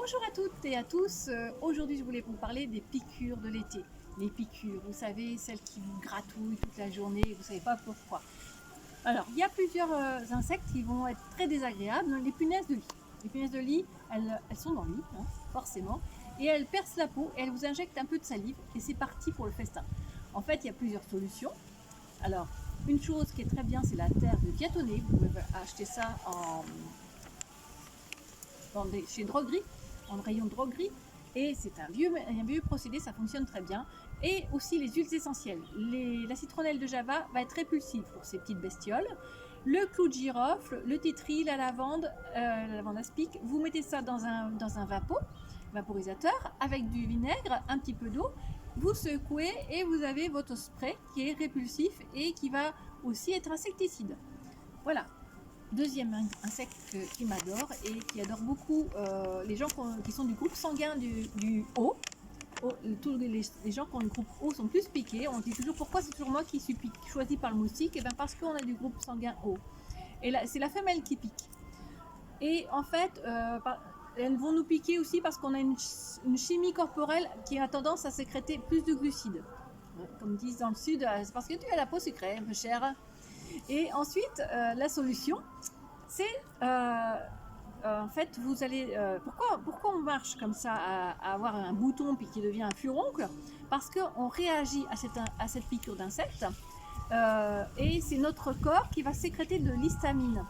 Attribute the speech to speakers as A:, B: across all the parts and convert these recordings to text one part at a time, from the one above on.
A: Bonjour à toutes et à tous. Aujourd'hui, je voulais vous parler des piqûres de l'été. Les piqûres, vous savez, celles qui vous gratouillent toute la journée et vous ne savez pas pourquoi. Alors, il y a plusieurs insectes qui vont être très désagréables. Les punaises de lit. Les punaises de lit, elles sont dans le lit, hein, forcément, et elles percent la peau et elles vous injectent un peu de salive et c'est parti pour le festin. En fait, il y a plusieurs solutions. Alors, une chose qui est très bien, c'est la terre de diatonée. Vous pouvez acheter ça chez Droguerie, en rayon droguerie, et c'est un vieux procédé, ça fonctionne très bien. Et aussi les huiles essentielles. La citronnelle de Java va être répulsive pour ces petites bestioles. Le clou de girofle, le titri, la lavande aspic, vous mettez ça dans un vaporisateur avec du vinaigre, un petit peu d'eau, vous secouez et vous avez votre spray qui est répulsif et qui va aussi être insecticide. Voilà. Deuxième insecte qui m'adore et qui adore beaucoup les gens qui sont du groupe sanguin du O. Tous les gens qui ont le groupe O sont plus piqués. On dit toujours pourquoi c'est toujours moi qui suis choisi par le moustique. Et bien parce qu'on a du groupe sanguin O. Et là, c'est la femelle qui pique. Et en fait, elles vont nous piquer aussi parce qu'on a une chimie corporelle qui a tendance à sécréter plus de glucides. Comme disent dans le sud, c'est parce que tu as la peau sucrée, un peu chère. Et ensuite, la solution, c'est en fait, vous allez. Pourquoi on marche comme ça à avoir un bouton puis qui devient un furoncle? Parce qu'on réagit à cette piqûre d'insecte et c'est notre corps qui va sécréter de l'histamine.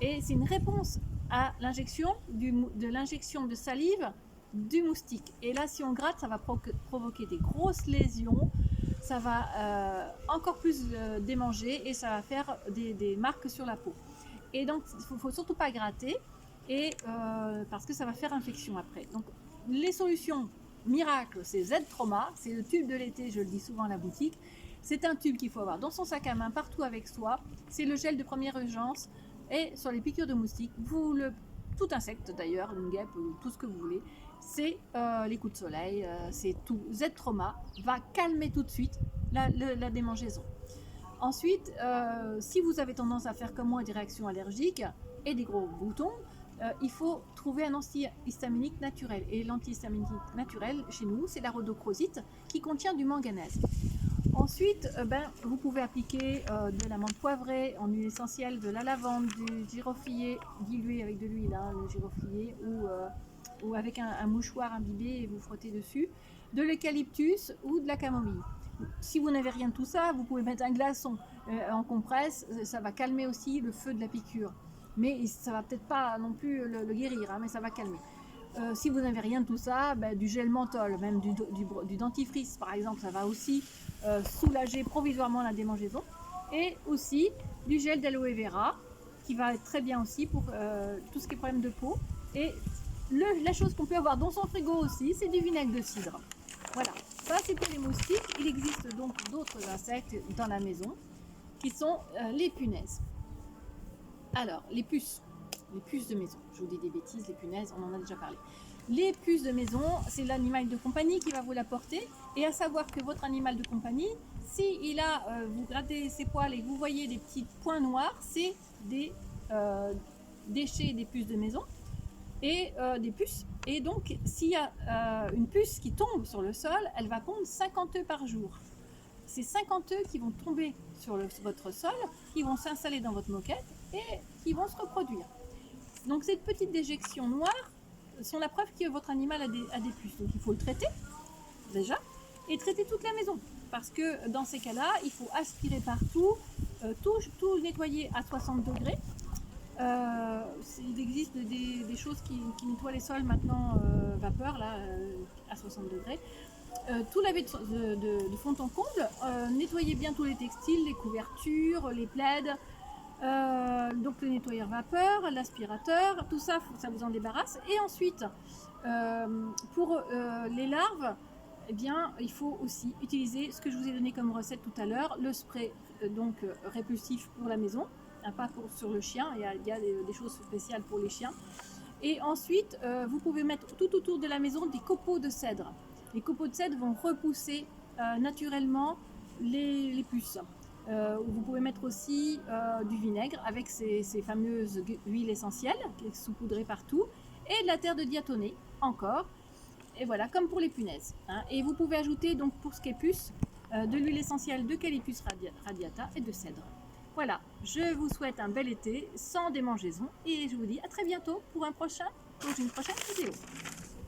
A: Et c'est une réponse à l'injection de salive du moustique. Et là, si on gratte, ça va provoquer des grosses lésions, ça va encore plus démanger et ça va faire des marques sur la peau. Et donc, il ne faut surtout pas gratter parce que ça va faire infection après. Donc, les solutions miracles, c'est Z-Trauma, c'est le tube de l'été, je le dis souvent à la boutique. C'est un tube qu'il faut avoir dans son sac à main, partout avec soi. C'est le gel de première urgence. Et sur les piqûres de moustiques, tout insecte d'ailleurs, une guêpe, tout ce que vous voulez, c'est les coups de soleil, c'est tout. Z-Trauma va calmer tout de suite la démangeaison. Ensuite, si vous avez tendance à faire comme moi des réactions allergiques et des gros boutons, il faut trouver un antihistaminique naturel. Et l'antihistaminique naturel, chez nous, c'est la rhodochrosite qui contient du manganèse. Ensuite, vous pouvez appliquer de la menthe poivrée en huile essentielle, de la lavande, du giroflier dilué avec de l'huile, hein, le giroflier, ou avec un mouchoir imbibé et vous frottez dessus, de l'eucalyptus ou de la camomille. Si vous n'avez rien de tout ça, vous pouvez mettre un glaçon en compresse, ça va calmer aussi le feu de la piqûre. Mais ça va peut-être pas non plus le guérir, hein, mais ça va calmer. Si vous n'avez rien de tout ça, du gel menthol, même du dentifrice par exemple, ça va aussi soulager provisoirement la démangeaison. Et aussi du gel d'aloe vera qui va être très bien aussi pour tout ce qui est problème de peau. Et la chose qu'on peut avoir dans son frigo aussi, c'est du vinaigre de cidre. Voilà, ça c'est pour les moustiques. Il existe donc d'autres insectes dans la maison qui sont les punaises. Alors, les puces de maison. Je vous dis des bêtises, les punaises, on en a déjà parlé. Les puces de maison, c'est l'animal de compagnie qui va vous l'apporter. Et à savoir que votre animal de compagnie, si vous grattez ses poils et que vous voyez des petits points noirs, c'est des déchets des puces de maison et des puces. Et donc, s'il y a une puce qui tombe sur le sol, elle va pondre 50 œufs par jour. C'est 50 œufs qui vont tomber sur votre sol, qui vont s'installer dans votre moquette et qui vont se reproduire. Donc ces petites déjections noires sont la preuve que votre animal a des puces. Donc il faut le traiter déjà et traiter toute la maison. Parce que dans ces cas-là, il faut aspirer partout, tout nettoyer à 60 degrés. Il existe des choses qui nettoient les sols maintenant, vapeur, là, à 60 degrés. Tout laver de fond en comble, nettoyer bien tous les textiles, les couvertures, les plaids, donc le nettoyeur vapeur, l'aspirateur, tout ça, ça vous en débarrasse. Et ensuite, pour les larves, eh bien, il faut aussi utiliser ce que je vous ai donné comme recette tout à l'heure, le spray répulsif pour la maison, hein, pas sur le chien, il y a des choses spéciales pour les chiens. Et ensuite, vous pouvez mettre tout autour de la maison des copeaux de cèdre. Les copeaux de cèdre vont repousser naturellement les puces. Vous pouvez mettre aussi du vinaigre avec ces fameuses huiles essentielles qui sont saupoudrées partout et de la terre de diatonée encore. Et voilà, comme pour les punaises. Hein. Et vous pouvez ajouter, donc pour ce qui est puce, de l'huile essentielle d'Eucalyptus radiata et de cèdre. Voilà, je vous souhaite un bel été sans démangeaison et je vous dis à très bientôt pour une prochaine vidéo.